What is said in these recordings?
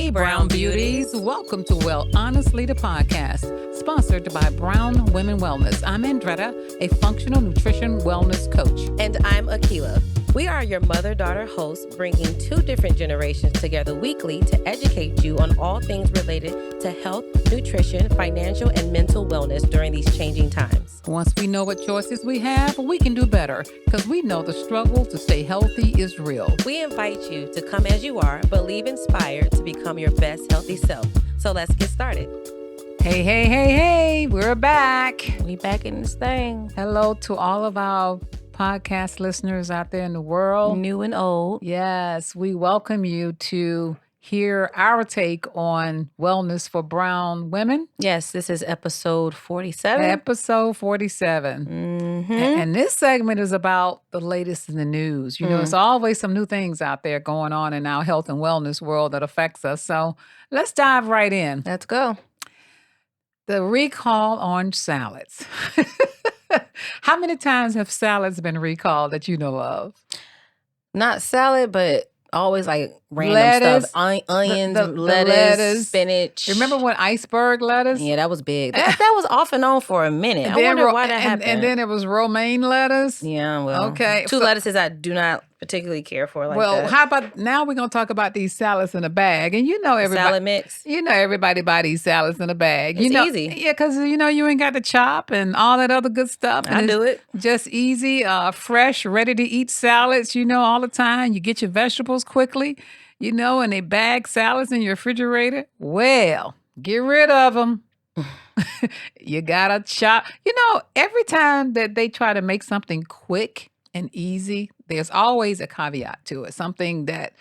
Hey, Brown Beauties. Welcome to Well Honestly, the podcast, sponsored by Brown Women Wellness. I'm Andretta, a functional nutrition wellness coach. And I'm Akila. We are your mother-daughter hosts, bringing two different generations together weekly to educate you on all things related to health, nutrition, financial, and mental wellness during these changing times. Once we know what choices we have, we can do better because we know the struggle to stay healthy is real. We invite you to come as you are, but leave inspired to become your best healthy self. So let's get started. Hey, we're back. We back in this thing. Hello to all of our podcast listeners out there in the world. New and old. Yes, we welcome you to hear our take on wellness for brown women. Yes, this is episode 47. Episode 47. And this segment is about the latest in the news. You know, there's always some new things out there going on in our health and wellness world that affects us. So let's dive right in. Let's go. The recall on salads. How many times have salads been recalled that you know of? Not salad, but always like random Lettuce, stuff. Onions, the lettuce, spinach. Remember when iceberg lettuce? Yeah, that was big. That was off and on for a minute. I wonder why that happened. And then it was romaine lettuce? Yeah, well. Okay. Two lettuces I do not particularly care for like that. Well, how about now we're going to talk about these salads in a bag. And you know everybody. Salad mix. You know everybody buy these salads in a bag. It's easy. Yeah, because you ain't got to chop and all that other good stuff. And I do it. Just easy, fresh, ready to eat salads, all the time. You get your vegetables quickly, and they bag salads in your refrigerator. Well, get rid of them. You got to chop. Every time that they try to make something quick and easy, there's always a caveat to it, something that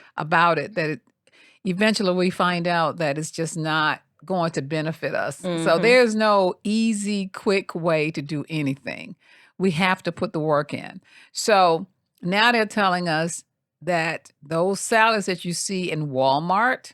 eventually we find out that it's just not going to benefit us. So there's no easy, quick way to do anything. We have to put the work in. So now they're telling us that those salads that you see in Walmart,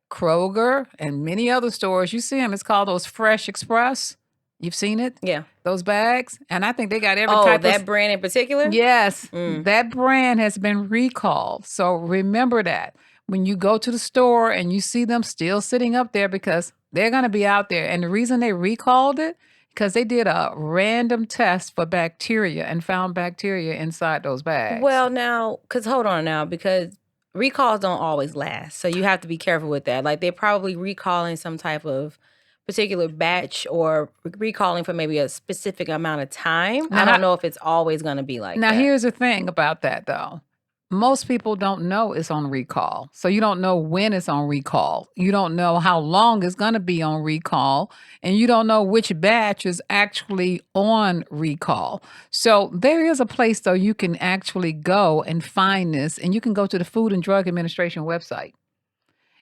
Kroger, and many other stores, you see them, it's called those Fresh Express. You've seen it? Yeah. Those bags? And I think they got every type of... that brand in particular? Yes. That brand has been recalled. So remember that. When you go to the store and you see them still sitting up there because they're going to be out there. And the reason they recalled it, because they did a random test for bacteria and found bacteria inside those bags. Well, now, because recalls don't always last. So you have to be careful with that. Like they're probably recalling some type of particular batch or recalling for maybe a specific amount of time. Now, I don't know if it's always going to be like that. Now, here's the thing about that, though. Most people don't know it's on recall. So you don't know when it's on recall. You don't know how long it's going to be on recall. And you don't know which batch is actually on recall. So there is a place, though, you can actually go and find this. And you can go to the Food and Drug Administration website.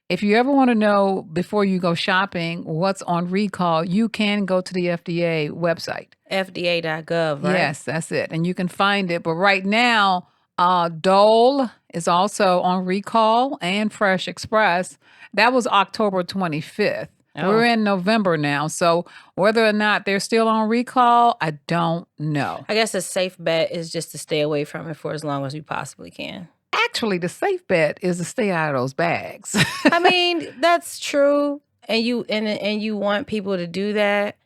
If you ever want to know before you go shopping what's on recall, you can go to the FDA website. FDA.gov, right? Yes, that's it. And you can find it. But right now, Dole is also on recall and Fresh Express. That was October 25th. Oh. We're in November now. So whether or not they're still on recall, I don't know. I guess a safe bet is just to stay away from it for as long as you possibly can. Actually, the safe bet is to stay out of those bags. I mean, that's true. And you want people to do that.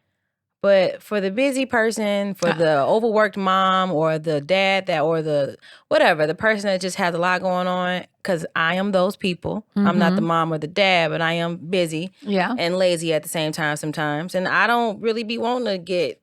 But for the busy person, for the overworked mom or the dad or the person that just has a lot going on, because I am those people. I'm not the mom or the dad, but I am busy and lazy at the same time sometimes. And I don't really be wanting to get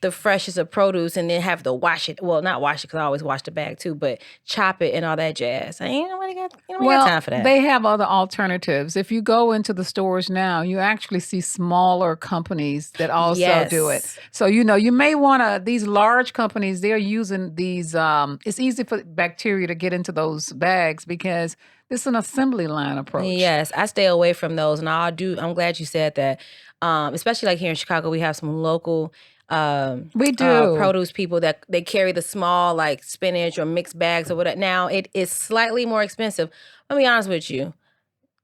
the freshest of produce and then have to wash it. Well, not wash it because I always wash the bag too, but chop it and all that jazz. I ain't nobody got time for that. They have other alternatives. If you go into the stores now, you actually see smaller companies that also do it. So, you may want to, these large companies, they're using these, it's easy for bacteria to get into those bags because it's an assembly line approach. Yes, I stay away from those. And I'm glad you said that. Especially like here in Chicago, we have some local we do produce people that they carry the small like spinach or mixed bags or whatever. Now it is slightly more expensive. Let me be honest with you,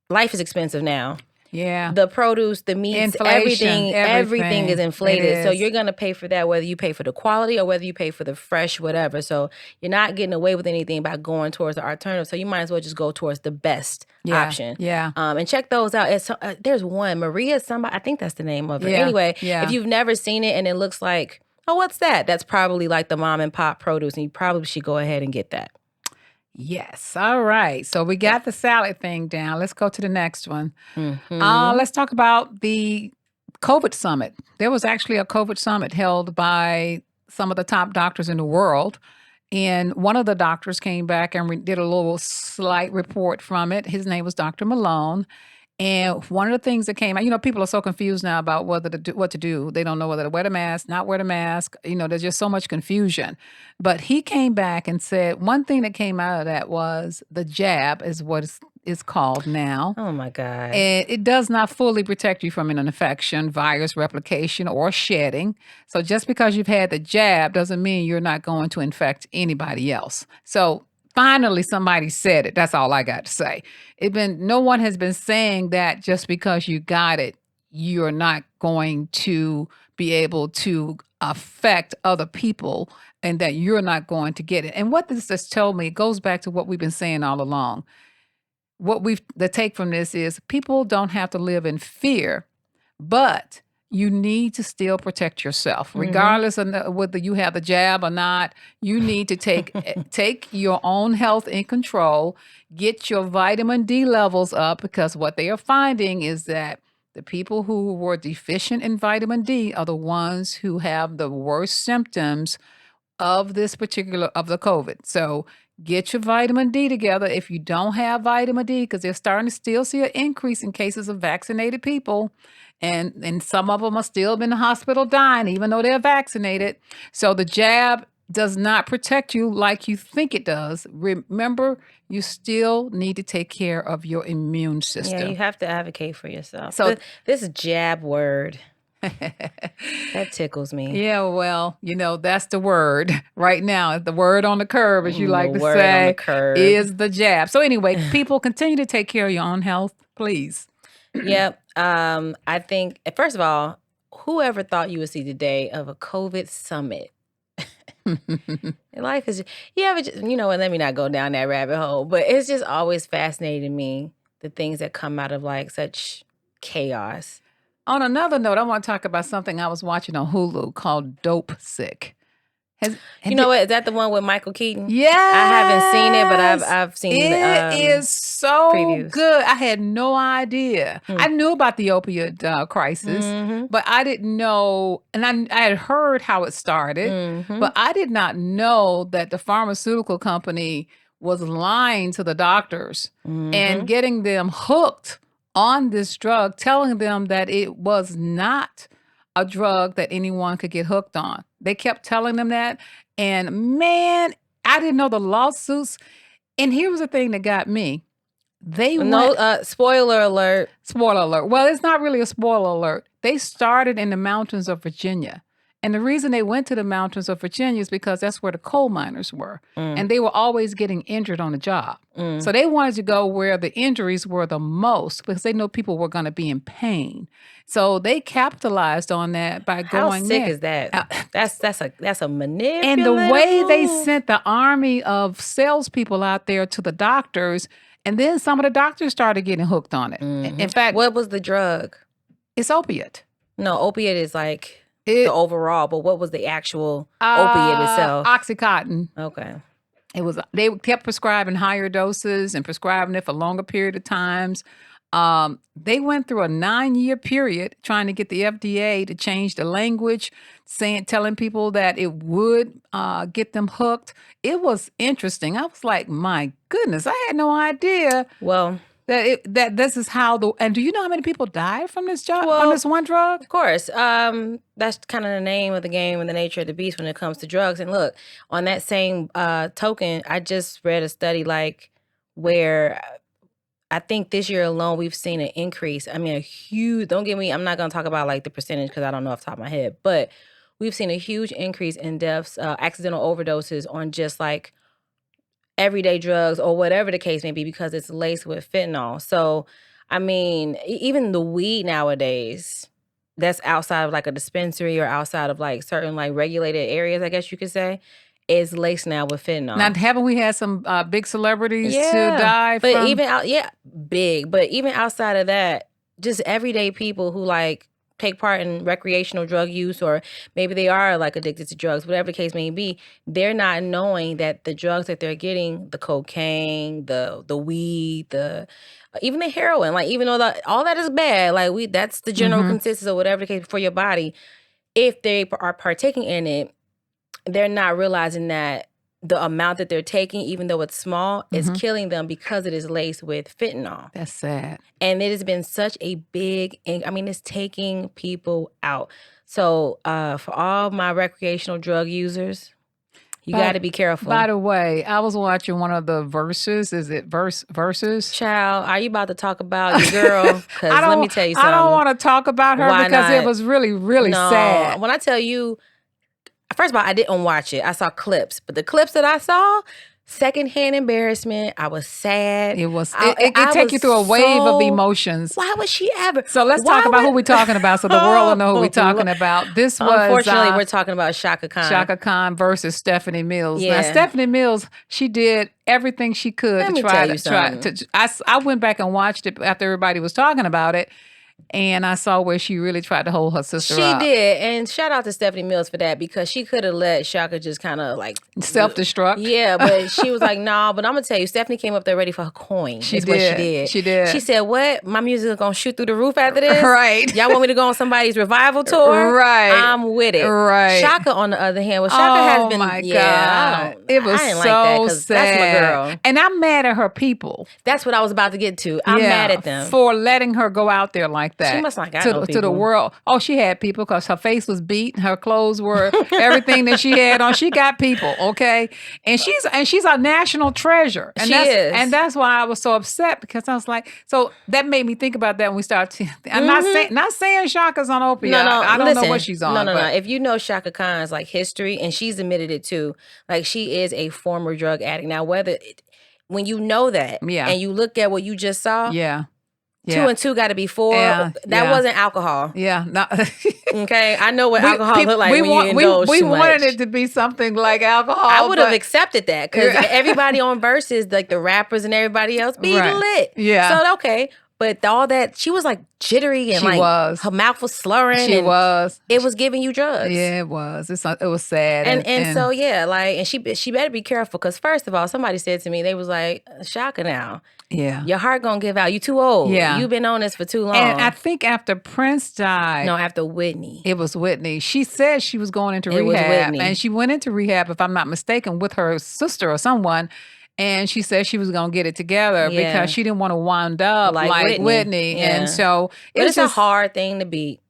life is expensive now. Yeah. The produce, the meats, Inflation, everything is everything. It inflated. So is. you're going to pay for that, whether you pay for the quality or whether you pay for the fresh, whatever. So you're not getting away with anything by going towards the alternative. So you might as well just go towards the best Yeah. option. Yeah. And check those out. There's one, Maria somebody, I think that's the name of her. Yeah. Anyway, Yeah. if you've never seen it and it looks like, oh, what's that? That's probably like the mom and pop produce, and you probably should go ahead and get that. Yes. All right. So we got the salad thing down. Let's go to the next one. Mhm. Let's talk about the COVID summit. There was actually a COVID summit held by some of the top doctors in the world. And one of the doctors came back and did a little slight report from it. His name was Dr. Malone. And one of the things that came out, people are so confused now about what to do. They don't know whether to wear the mask, not wear the mask. There's just so much confusion. But he came back and said one thing that came out of that was the jab is what is called now. Oh my God. And it does not fully protect you from an infection, virus replication, or shedding. So just because you've had the jab doesn't mean you're not going to infect anybody else. So finally, somebody said it. That's all I got to say. No one has been saying that just because you got it, you're not going to be able to affect other people and that you're not going to get it. And what this has told me, it goes back to what we've been saying all along. The take from this is people don't have to live in fear, but you need to still protect yourself, regardless of whether you have the jab or not. You need to take your own health in control, get your vitamin D levels up, because what they are finding is that the people who were deficient in vitamin D are the ones who have the worst symptoms of the COVID. So get your vitamin D together if you don't have vitamin D, because they're starting to still see an increase in cases of vaccinated people. And some of them are still in the hospital dying, even though they're vaccinated. So the jab does not protect you like you think it does. Remember, you still need to take care of your immune system. Yeah, you have to advocate for yourself. So this jab word, that tickles me. Yeah, well, that's the word right now. The word on the curb, as you like to The word on the say, curb. is the jab. So anyway, people, continue to take care of your own health, please. Yep. I think, first of all, whoever thought you would see the day of a COVID summit? Life is, and let me not go down that rabbit hole, but it's just always fascinating me, the things that come out of like such chaos. On another note, I want to talk about something I was watching on Hulu called Dope Sick. You know what? Is that the one with Michael Keaton? Yeah, I haven't seen it, but I've seen it is so previews. good. I had no idea. I knew about the opioid crisis, but I didn't know, and I had heard how it started, but I did not know that the pharmaceutical company was lying to the doctors and getting them hooked on this drug, telling them that it was not a drug that anyone could get hooked on. They kept telling them that. And man, I didn't know the lawsuits. And here was the thing that got me. Spoiler alert. Spoiler alert. Well, it's not really a spoiler alert. They started in the mountains of Virginia. And the reason they went to the mountains of Virginia is because that's where the coal miners were. And they were always getting injured on the job. So they wanted to go where the injuries were the most, because they know people were going to be in pain. So they capitalized on that by going there. How sick is that? That's a manipulative And the way they move. sent the army of salespeople out there to the doctors, and then some of the doctors started getting hooked on it. In fact, what was the drug? It's opiate. No, opiate is like the overall, but what was the actual opiate itself? Oxycontin. Okay. They kept prescribing higher doses and prescribing it for longer period of times. They went through a 9-year period trying to get the FDA to change the language, telling people that it would get them hooked. It was interesting. I was like, my goodness, I had no idea. Well, that this is how and do you know how many people died from this from this one drug? Of course. That's kind of the name of the game and the nature of the beast when it comes to drugs. And look, on that same token, I just read a study where I think this year alone we've seen an increase. I mean, a huge, don't get me, I'm not going to talk about like the percentage because I don't know off the top of my head, but we've seen a huge increase in deaths, accidental overdoses on just like everyday drugs or whatever the case may be, because it's laced with fentanyl. So I mean, even the weed nowadays that's outside of like a dispensary or outside of like certain like regulated areas, I guess you could say, is laced now with fentanyl. Now, haven't we had some big celebrities to Yeah. die But from? even big. But even outside of that, just everyday people who like take part in recreational drug use, or maybe they are like addicted to drugs, whatever the case may be, they're not knowing that the drugs that they're getting, the cocaine, the weed, the even the heroin, like even though all that is bad, like that's the general consensus or whatever the case for your body. If they are partaking in it, they're not realizing that the amount that they're taking, even though it's small, is killing them because it is laced with fentanyl. That's sad. And it has been such a big, I mean, it's taking people out. So for all my recreational drug users, you got to be careful. By the way, I was watching one of the verses. Is it verses? Child, are you about to talk about your girl? Because let me tell you something. I don't want to talk about her because it was really, really sad. When I tell you, first of all, I didn't watch it. I saw clips. But the clips that I saw, secondhand embarrassment. I was sad. It was. It take you through a wave of emotions. Why would she ever? So let's talk about who we're talking about, so the world will know who we're talking about. This was. Unfortunately, we're talking about Chaka Khan. Chaka Khan versus Stephanie Mills. Yeah. Now, Stephanie Mills, she did everything she could to try to. I went back and watched it after everybody was talking about it. And I saw where she really tried to hold her sister up. She did. And shout out to Stephanie Mills for that, because she could have let Chaka just kind of like self-destruct. Yeah, but she was like, nah, but I'm going to tell you, Stephanie came up there ready for her coin. She did. She did. She said, what? My music is going to shoot through the roof after this? Right. Y'all want me to go on somebody's revival tour? Right. I'm with it. Right. Chaka, on the other hand, Chaka has been. Oh my God. It was I didn't so like that, sad. That's my girl. And I'm mad at her people. That's what I was about to get to. I'm mad at them. For letting her go out there like that. She must not got to the world. Oh, she had people, because her face was beat, her clothes were everything that she had on. She got people, okay? And she's a national treasure. And she is. And that's why I was so upset, because I was like, so that made me think about that when we started. I'm not saying Chaka's on opioid. No, I don't know what she's on. No. If you know Chaka Khan's like history, and she's admitted it too, like she is a former drug addict. Now, when you know that, and you look at what you just saw, 2 and 2 got to be 4. That wasn't alcohol. Yeah. No. Okay. I know what alcohol look like when you indulge we too much. wanted it to be something like alcohol. I would have accepted that, because everybody on Versus, like the rappers and everybody else, be lit. Yeah. So, okay. But all that, she was like jittery, and her mouth was slurring. It was giving you drugs. Yeah, it was. It was sad. And so, yeah, like, and she better be careful, because first of all, somebody said to me, they was like, Chaka now. Yeah. Your heart gonna give out. You too old. Yeah. You've been on this for too long. And I think after Prince died. No, after Whitney. It was Whitney. She said she was going into rehab. Was Whitney. And she went into rehab, if I'm not mistaken, with her sister or someone. And she said she was going to get it together because she didn't want to wind up like Whitney. Yeah. And so it's a hard thing to beat.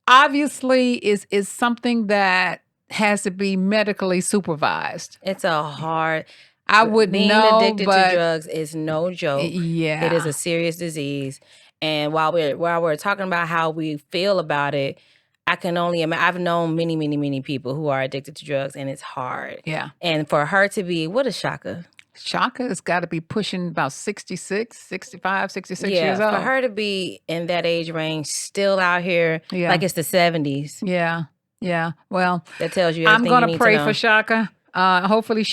Obviously, is something that has to be medically supervised. It's a hard. I wouldn't know, being addicted to drugs is no joke. Yeah, it is a serious disease. And while we're talking about how we feel about it, I can only imagine. I've known many, many, many people who are addicted to drugs, and it's hard. Yeah. And for her to be, what is Chaka? Chaka has got to be pushing about 66, 65, 66 years old. For her to be in that age range, still out here, like it's the 70s. Yeah. Yeah. Well, that tells you everything. I'm going to pray for Chaka. Hopefully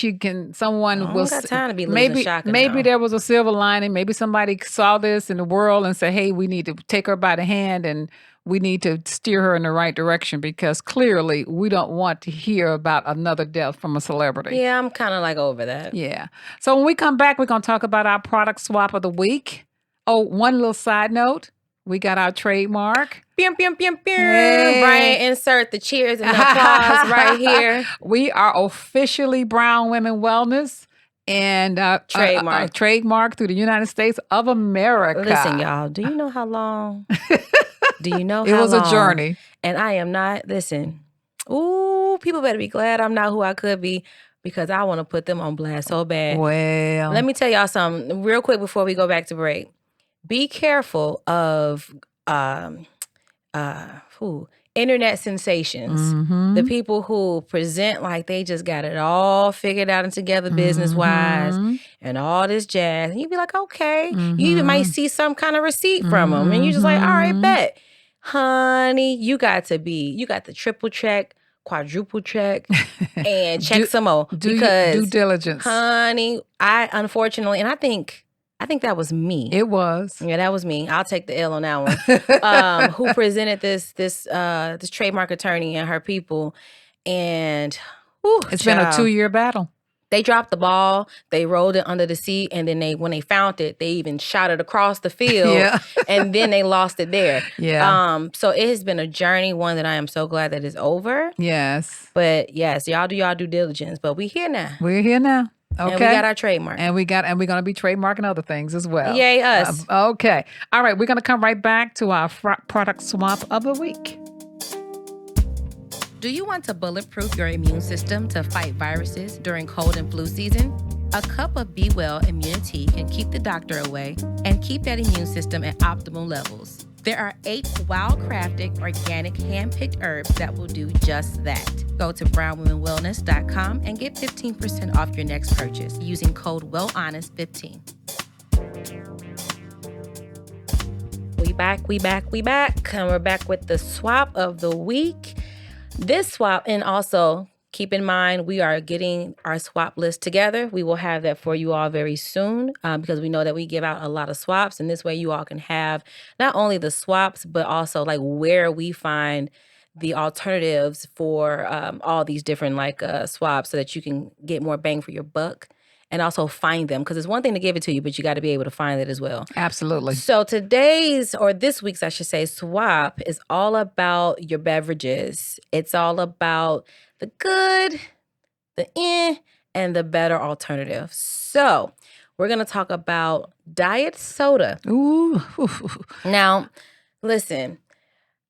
someone will. Got time to be losing Chaka maybe now. there was a silver lining. Maybe somebody saw this in the world and said, hey, we need to take her by the hand and we need to steer her in the right direction, because clearly we don't want to hear about another death from a celebrity. Yeah, I'm kind of like over that. Yeah. So when we come back, we're going to talk about our product swap of the week. Oh, one little side note. We got our trademark. Hey. Brian, insert the cheers and the applause right here. We are officially Brown Women Wellness and trademark through the United States of America. Listen, y'all, do you know how long? Do you know how long? It was a journey. And I am not, listen, ooh, people better be glad I'm not who I could be, because I want to put them on blast so bad. Well. Let me tell y'all something real quick before we go back to break. Be careful of internet sensations, the people who present like they just got it all figured out and together business-wise and all this jazz. And you'd be like, okay. You even might see some kind of receipt from them. And you're just like, all right, bet. Honey, you got the triple check, quadruple check, and check some more. Because due diligence. Honey, I unfortunately, and I think that was me. It was. Yeah, that was me. I'll take the L on that one. Who presented this trademark attorney and her people. And it's been a 2-year battle. They dropped the ball, they rolled it under the seat, and then when they found it, they even shot it across the field, and then they lost it there. Yeah. So it has been a journey, one that I am so glad that is over. Yes. But yes, y'all do y'all due diligence. But we're here now. We're here now. Okay. And we got our trademark. And we're going to be trademarking other things as well. Yay, us. Okay. All right. We're going to come right back to our product swap of the week. Do you want to bulletproof your immune system to fight viruses during cold and flu season? A cup of Be Well immunity can keep the doctor away and keep that immune system at optimal levels. There are 8 well-crafted, organic, hand-picked herbs that will do just that. Go to brownwomenwellness.com and get 15% off your next purchase using code WellHonest15. We back. And we're back with the swap of the week. This swap, and also keep in mind, we are getting our swap list together. We will have that for you all very soon because we know that we give out a lot of swaps. And this way you all can have not only the swaps, but also like where we find the alternatives for all these different swaps so that you can get more bang for your buck. And also find them, because it's one thing to give it to you, but you got to be able to find it as well. Absolutely. So this week's, I should say, swap is all about your beverages. It's all about the good, the and the better alternative. So we're going to talk about diet soda. Ooh. Now, listen,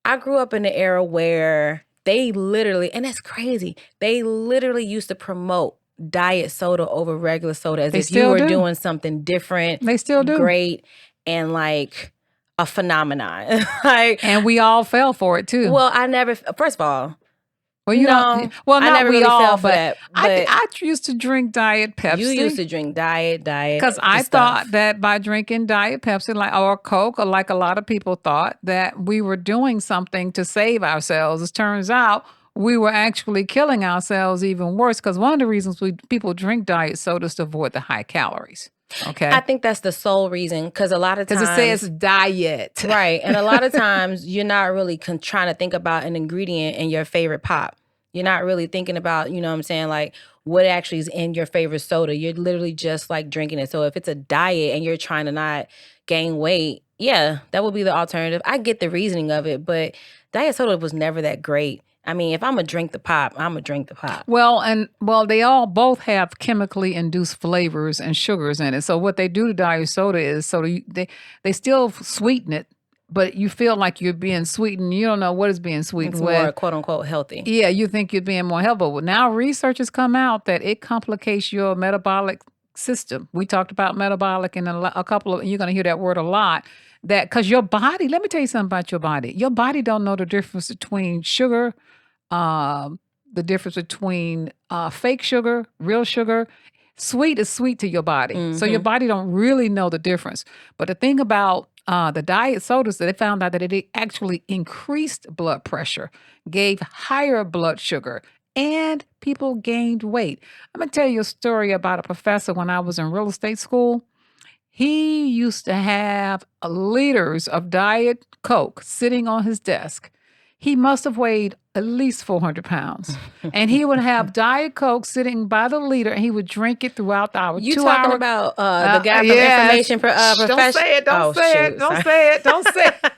I grew up in an era where they literally, and that's crazy, they literally used to promote diet soda over regular soda as if you were doing something different. They still do. Great and like a phenomenon. And we all fell for it too. Well, I never, first of all, well, you know, well, not I never we really all, fell for but that. But I used to drink Diet Pepsi. You used to drink diet. Because I thought that by drinking Diet Pepsi or Coke, or like a lot of people thought, that we were doing something to save ourselves. It turns out we were actually killing ourselves even worse, because one of the reasons people drink diet soda is to avoid the high calories. Okay. I think that's the sole reason, because a lot of times... Because it says diet. Right. And a lot of times you're not really trying to think about an ingredient in your favorite pop. You're not really thinking about, you know what I'm saying, like what actually is in your favorite soda. You're literally just like drinking it. So if it's a diet and you're trying to not gain weight, yeah, that would be the alternative. I get the reasoning of it, but diet soda was never that great. I mean, if I'm going to drink the pop, I'm going to drink the pop. Well, they all both have chemically induced flavors and sugars in it. So what they do to diet soda is they still sweeten it, but you feel like you're being sweetened. You don't know what is being sweetened with. It's more quote unquote healthy. Yeah, you think you're being more healthy. Well, now research has come out that it complicates your metabolic system. We talked about metabolic in a couple of, you're going to hear that word a lot. That because your body, let me tell you something about your body. Your body don't know the difference between sugar, the difference between fake sugar, real sugar. Sweet is sweet to your body. Mm-hmm. So your body don't really know the difference. But the thing about the diet sodas, that they found out that it actually increased blood pressure, gave higher blood sugar, and people gained weight. I'm going to tell you a story about a professor when I was in real estate school. He used to have liters of Diet Coke sitting on his desk. He must have weighed at least 400 pounds. And he would have Diet Coke sitting by the liter, and he would drink it throughout the hour. You talking about the guy from Information Professional? Don't say it. Don't say it. Don't say it. Don't say it.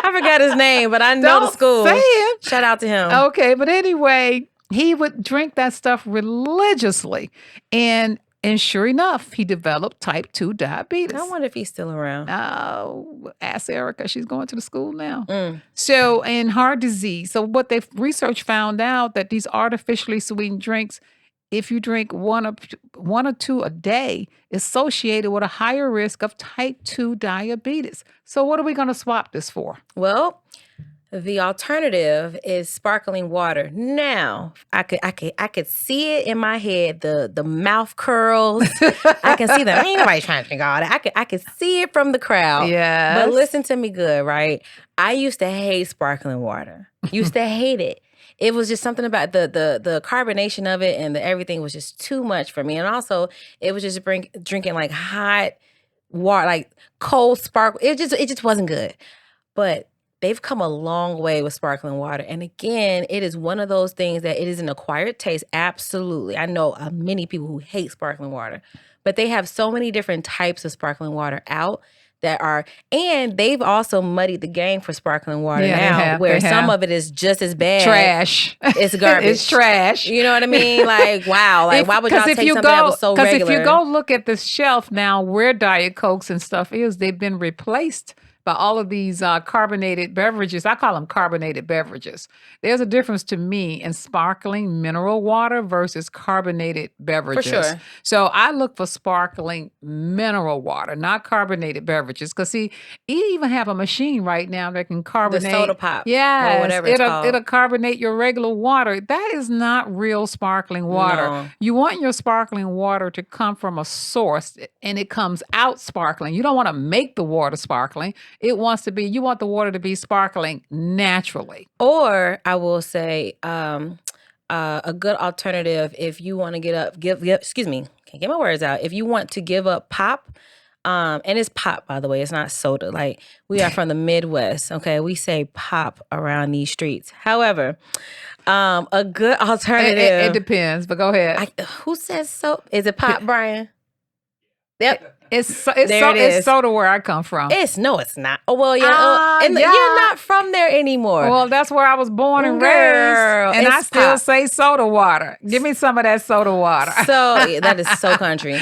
I forgot his name, but I know the school. Don't say it. Shout out to him. Okay, but anyway, he would drink that stuff religiously. And sure enough, he developed type 2 diabetes. I wonder if he's still around. Oh, ask Erica. She's going to the school now. So, and heart disease. So what research found out that these artificially sweetened drinks, if you drink one or two a day, is associated with a higher risk of type 2 diabetes. So what are we going to swap this for? Well, The alternative is sparkling water. Now, I could see it in my head, the mouth curls. I can see them. Ain't nobody trying to drink all that. I could see it from the crowd. Yes. But listen to me good, right? I used to hate sparkling water. Used to hate it. It was just something about the carbonation of it, and everything was just too much for me. And also, it was just drinking like hot water, like cold sparkle. It just wasn't good. But they've come a long way with sparkling water. And again, it is one of those things that it is an acquired taste. Absolutely. I know many people who hate sparkling water, but they have so many different types of sparkling water out and they've also muddied the game for sparkling water now, where some of it is just as bad. Trash. It's garbage. It's trash. You know what I mean? Like, wow. Like, why would y'all take something that was so regular? Because if you go look at the shelf now where Diet Cokes and stuff is, they've been replaced by all of these carbonated beverages. I call them carbonated beverages. There's a difference to me in sparkling mineral water versus carbonated beverages. For sure. So I look for sparkling mineral water, not carbonated beverages. Because see, you even have a machine right now that can carbonate. The soda pop. Yeah. Or whatever it's called. It'll carbonate your regular water. That is not real sparkling water. No. You want your sparkling water to come from a source and it comes out sparkling. You don't want to make the water sparkling. You want the water to be sparkling naturally. Or I will say, a good alternative if you want to excuse me, can't get my words out. If you want to give up pop, and it's pop, by the way, it's not soda. Like, we are from the Midwest, okay? We say pop around these streets. However, a good alternative. It depends, but go ahead. Who says so? Is it pop, Brian? Yep. It's soda where I come from. It's not. Oh, well, yeah. You're not from there anymore. Well, that's where I was born and raised. And I still say soda water. Give me some of that soda water. So that is so country.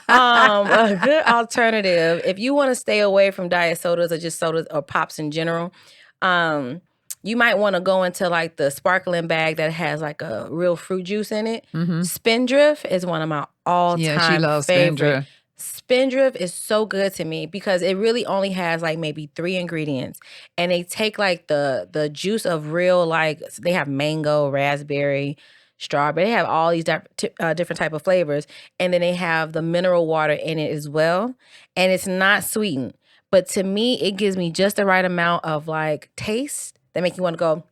A good alternative, if you want to stay away from diet sodas or just sodas or pops in general, you might want to go into like the sparkling bag that has like a real fruit juice in it. Mm-hmm. Spindrift is one of my all-time she loves favorite. Spindrift is so good to me because it really only has like maybe 3 ingredients, and they take like the juice of real, like they have mango, raspberry, strawberry. They have all these different type of flavors, and then they have the mineral water in it as well, and it's not sweetened. But to me, it gives me just the right amount of like taste that make you want to go,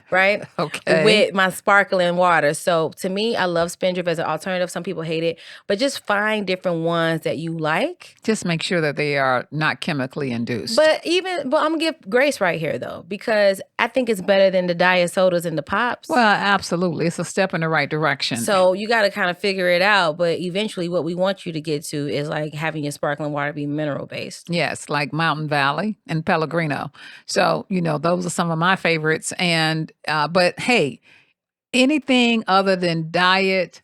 right? Okay. With my sparkling water. So to me, I love Spindrift as an alternative. Some people hate it, but just find different ones that you like. Just make sure that they are not chemically induced. But I'm gonna give grace right here though, because I think it's better than the diet sodas and the pops. Well, absolutely. It's a step in the right direction. So you got to kind of figure it out. But eventually what we want you to get to is like having your sparkling water be mineral based. Yes, like Mountain Valley and Pellegrino. So, those are some of my favorites. And, but hey, anything other than diet.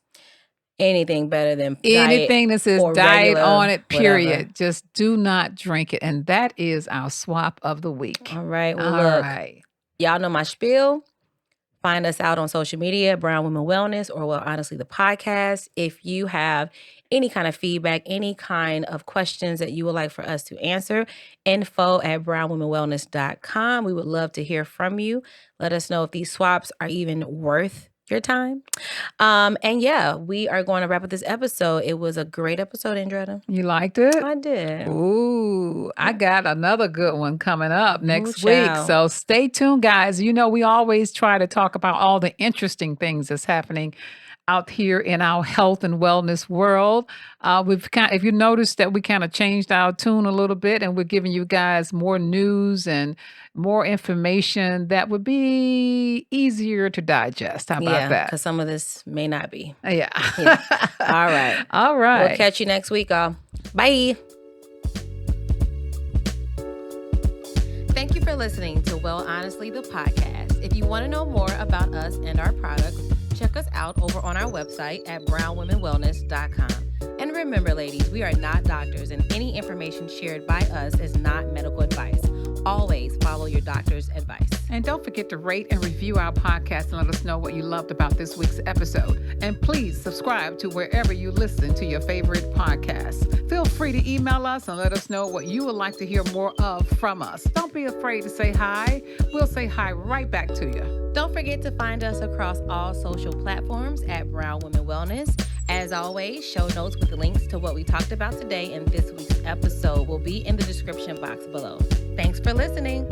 Anything better than anything that says diet on it, period. Whatever. Just do not drink it. And that is our swap of the week. All right. Well, All right. Y'all know my spiel. Find us out on social media, Brown Women Wellness, or well, honestly, the podcast. If you have any kind of feedback, any kind of questions that you would like for us to answer, info@brownwomenwellness.com. We would love to hear from you. Let us know if these swaps are even worth your time. And yeah, we are going to wrap up this episode. It was a great episode, Andretta. You liked it? I did. Ooh, I got another good one coming up next week. So stay tuned, guys. We always try to talk about all the interesting things that's happening out here in our health and wellness world. If you noticed that we kind of changed our tune a little bit, and we're giving you guys more news and more information that would be easier to digest. How about that? Because some of this may not be. Yeah. All right. All right. We'll catch you next week, y'all. Bye. Thank you for listening to Well Honestly, the podcast. If you want to know more about us and our products, check us out over on our website at brownwomenwellness.com. And remember, ladies, we are not doctors, and any information shared by us is not medical advice. always follow your doctor's advice. And don't forget to rate and review our podcast and let us know what you loved about this week's episode. And please subscribe to wherever you listen to your favorite podcasts. Feel free to email us and let us know what you would like to hear more of from us. Don't be afraid to say hi. We'll say hi right back to you. Don't forget to find us across all social platforms at Brown Women Wellness. As always, show notes with the links to what we talked about today in this week's episode will be in the description box below. Thanks for listening.